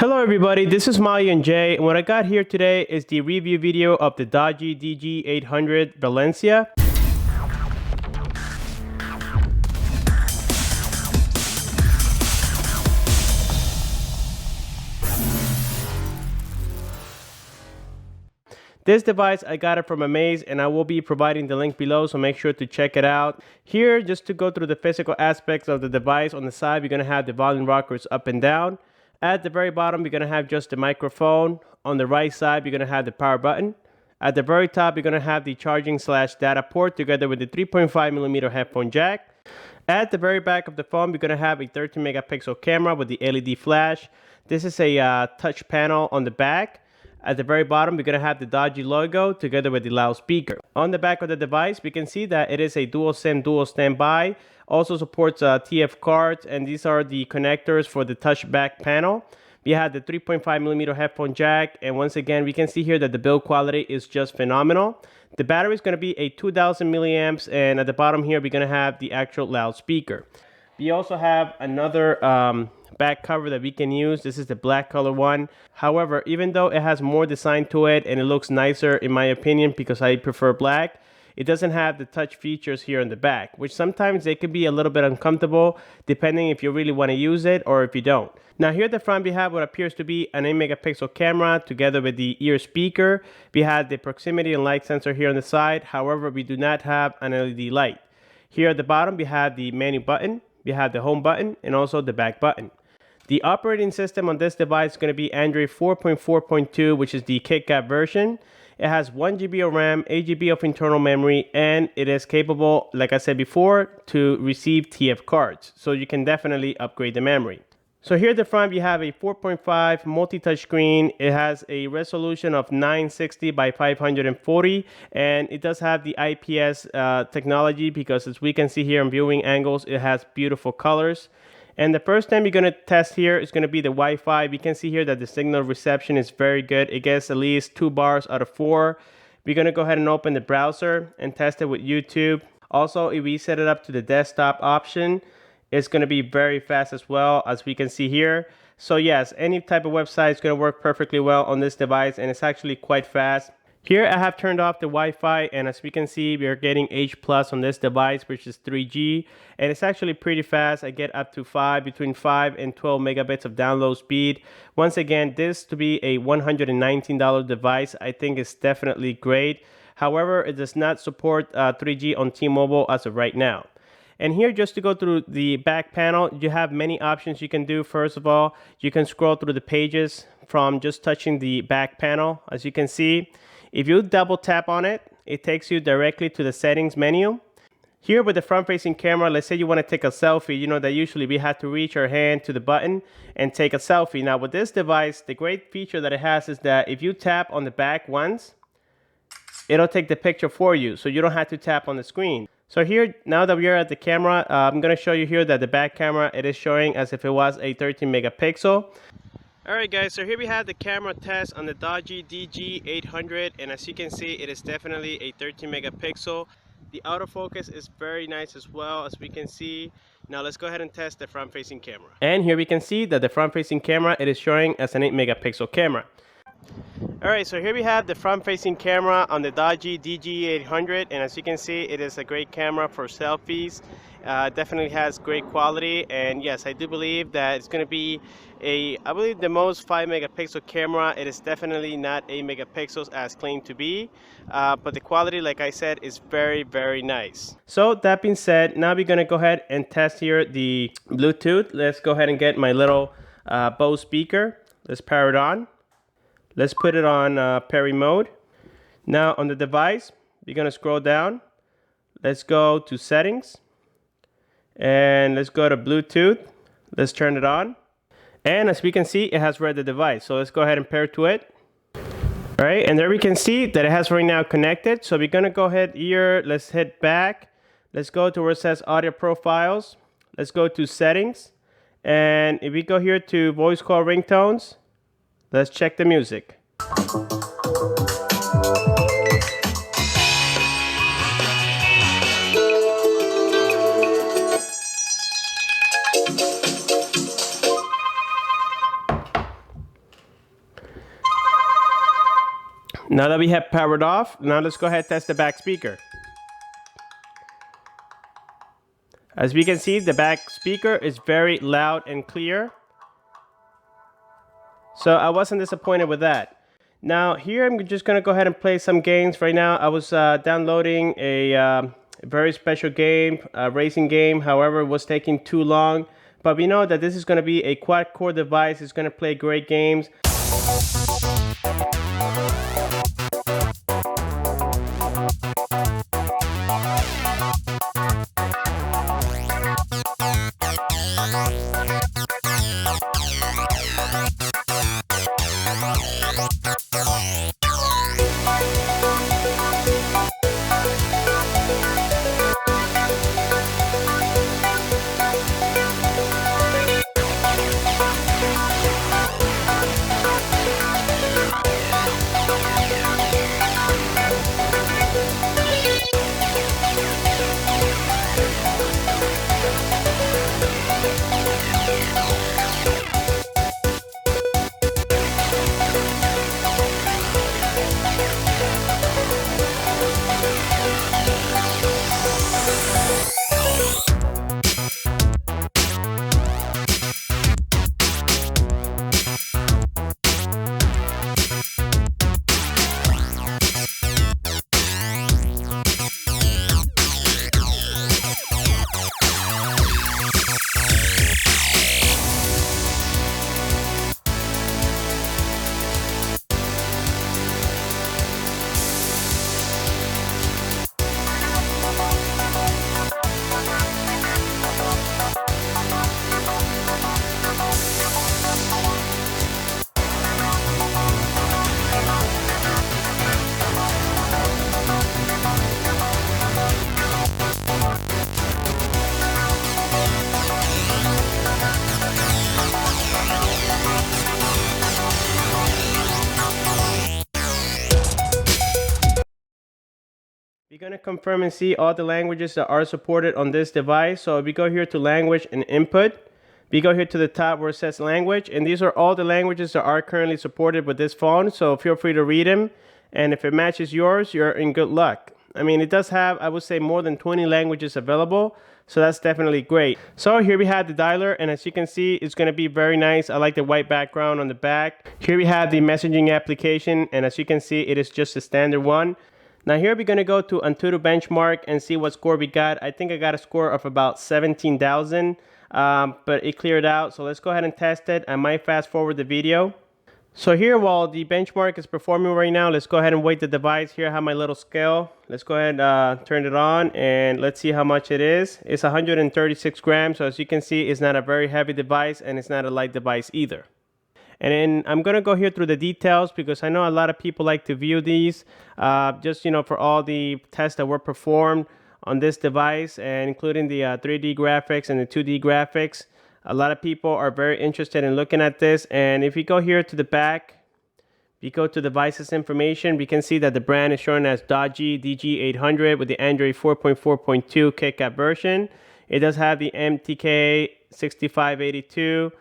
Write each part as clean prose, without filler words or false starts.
Hello everybody, this is Mario and Jay, and what I got here today is the review video of the Doogee DG800 Valencia. This device, I got it from Amaze, and I will be providing the link below, so make sure to check it out. Here, just to go through the physical aspects of the device, on the side, you're going to have the volume rockers up and down. At the very bottom, you're going to have just the microphone. On the right side, you're going to have the power button. At the very top, you're going to have the charging/data port together with the 3.5mm headphone jack. At the very back of the phone, you're going to have a 13 megapixel camera with the LED flash. This is a touch panel on the back. At the very bottom, we're going to have the Doogee logo together with the loudspeaker. On the back of the device, we can see that it is a dual SIM, dual standby. Also supports TF cards, and these are the connectors for the touch back panel. We have the 3.5mm headphone jack, and once again, we can see here that the build quality is just phenomenal. The battery is going to be a 2000 milliamps, and at the bottom here, we're going to have the actual loudspeaker. We also have another back cover that we can use. This is the black color one. However, even though it has more design to it and it looks nicer in my opinion because I prefer black, it doesn't have the touch features here in the back, which sometimes they can be a little bit uncomfortable depending if you really want to use it or if you don't. Now here at the front we have what appears to be an 8 megapixel camera together with the ear speaker. We have the proximity and light sensor here on the side. However, we do not have an LED light. Here at the bottom we have the menu button, we have the home button, and also the back button. The operating system on this device is going to be Android 4.4.2, which is the KitKat version. It has 1 GB of RAM, 8 GB of internal memory, and it is capable, like I said before, to receive TF cards. So you can definitely upgrade the memory. So here at the front, you have a 4.5 multi-touch screen. It has a resolution of 960 by 540, and it does have the IPS technology because as we can see here in viewing angles, it has beautiful colors. And the first time you're going to test here is going to be the Wi-Fi. We can see here that the signal reception is very good. It gets at least 2 bars out of 4. We're going to go ahead and open the browser and test it with YouTube. Also, if we set it up to the desktop option, it's going to be very fast as well, as we can see here. So yes, any type of website is going to work perfectly well on this device, and it's actually quite fast. Here I have turned off the Wi-Fi, and as we can see, we are getting H+ on this device, which is 3G, and it's actually pretty fast. I get up to between 5 and 12 megabits of download speed. Once again, this to be a $119 device, I think is definitely great. However, it does not support 3G on T-Mobile as of right now. And here, just to go through the back panel, you have many options you can do. First of all, you can scroll through the pages from just touching the back panel. As you can see, if you double tap on it, it takes you directly to the settings menu. Here with the front-facing camera, let's say you want to take a selfie, you know that usually we have to reach our hand to the button and take a selfie. Now with this device, the great feature that it has is that if you tap on the back once, it'll take the picture for you, so you don't have to tap on the screen. So here, now that we are at the camera, I'm going to show you here that the back camera, it is showing as if it was a 13 megapixel. Alright guys, so here we have the camera test on the Doogee DG800, and as you can see, it is definitely a 13 megapixel. The autofocus is very nice as well, as we can see. Now let's go ahead and test the front-facing camera. And here we can see that the front-facing camera, it is showing as an 8 megapixel camera. Alright, so here we have the front-facing camera on the Doogee DG800, and as you can see, it is a great camera for selfies. Definitely has great quality, and yes, I do believe that it's going to be I believe the most 5 megapixel camera. It is definitely not 8 megapixels as claimed to be, but the quality, like I said, is very, very nice. So that being said, now we're going to go ahead and test here the Bluetooth. Let's go ahead and get my little Bose speaker. Let's power it on. Let's put it on Perry mode. Now on the device, we're going to scroll down. Let's go to settings. And let's go to Bluetooth. Let's turn it on. And as we can see, it has read the device. So let's go ahead and pair to it. All right, and there we can see that it has right now connected. So we're going to go ahead here. Let's hit back. Let's go to where it says audio profiles. Let's go to settings. And if we go here to voice call ringtones, let's check the music. Now that we have powered off, now let's go ahead and test the back speaker. As we can see, the back speaker is very loud and clear. So I wasn't disappointed with that. Now here I'm just gonna go ahead and play some games. Right now I was downloading a very special game, a racing game. However, it was taking too long. But we know that this is gonna be a quad-core device. It's gonna play great games. We're going to confirm and see all the languages that are supported on this device. So if we go here to language and input, we go here to the top where it says language, and these are all the languages that are currently supported with this phone. So feel free to read them, and if it matches yours, you're in good luck. I mean, it does have, I would say, more than 20 languages available, so that's definitely great. So here we have the dialer, and as you can see, it's going to be very nice. I like the white background on the back. Here we have the messaging application, and as you can see, it is just a standard one. Now here we're going to go to Antutu benchmark and see what score we got. I think I got a score of about 17,000, but it cleared out. So let's go ahead and test it. I might fast forward the video. So here, while the benchmark is performing right now, let's go ahead and weight the device. Here I have my little scale. Let's go ahead and turn it on, and let's see how much it is. It's 136 grams. So as you can see, it's not a very heavy device, and it's not a light device either. And then I'm going to go here through the details because I know a lot of people like to view these just, you know, for all the tests that were performed on this device, and including the 3D graphics and the 2D graphics. A lot of people are very interested in looking at this. And if you go here to the back, we go to devices information, we can see that the brand is shown as Doogee DG800 with the Android 4.4.2 KitKat version. It does have the MTK6582.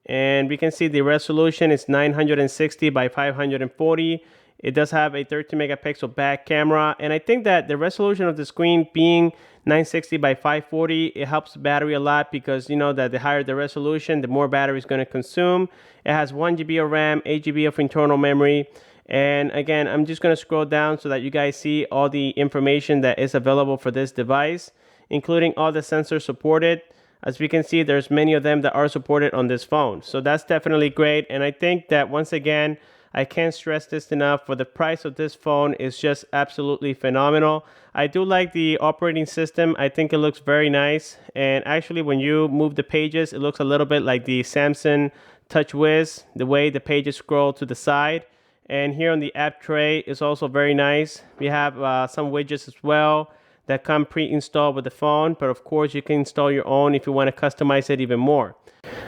And we can see the resolution is 960 by 540. It does have a 13 megapixel back camera, and I think that the resolution of the screen being 960 by 540, it helps the battery a lot, because you know that the higher the resolution, the more battery is going to consume. It has 1 GB of RAM, 8 GB of internal memory. And again, I'm just going to scroll down so that you guys see all the information that is available for this device, including all the sensors supported. As we can see, there's many of them that are supported on this phone. So that's definitely great. And I think that once again, I can't stress this enough. For the price of this phone is just absolutely phenomenal. I do like the operating system. I think it looks very nice. And actually, when you move the pages, it looks a little bit like the Samsung TouchWiz, the way the pages scroll to the side. And here on the app tray is also very nice. We have some widgets as well that come pre-installed with the phone, but of course you can install your own if you want to customize it even more.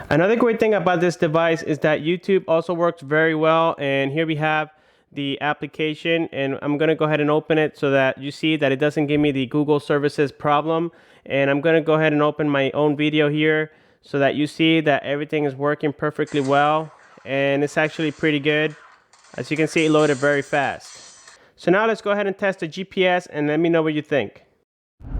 Another great thing about this device is that YouTube also works very well, and here we have the application, and I'm going to go ahead and open it so that you see that it doesn't give me the Google services problem. And I'm going to go ahead and open my own video here so that you see that everything is working perfectly well, and it's actually pretty good. As you can see, it loaded very fast. So now let's go ahead and test the GPS and let me know what you think.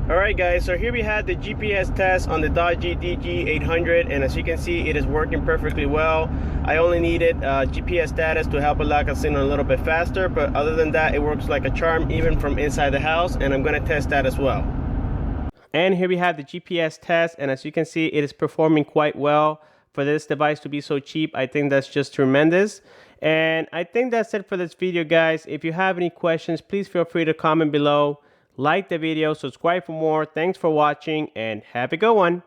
Alright guys, so here we had the GPS test on the Doogee DG800, and as you can see, it is working perfectly well. I only needed GPS status to help it lock us in a little bit faster, but other than that, it works like a charm even from inside the house, and I'm going to test that as well. And here we have the GPS test, and as you can see, it is performing quite well. For this device to be so cheap, I think that's just tremendous. And I think that's it for this video, guys. If you have any questions, please feel free to comment below. Like the video, subscribe for more. Thanks for watching, and have a good one.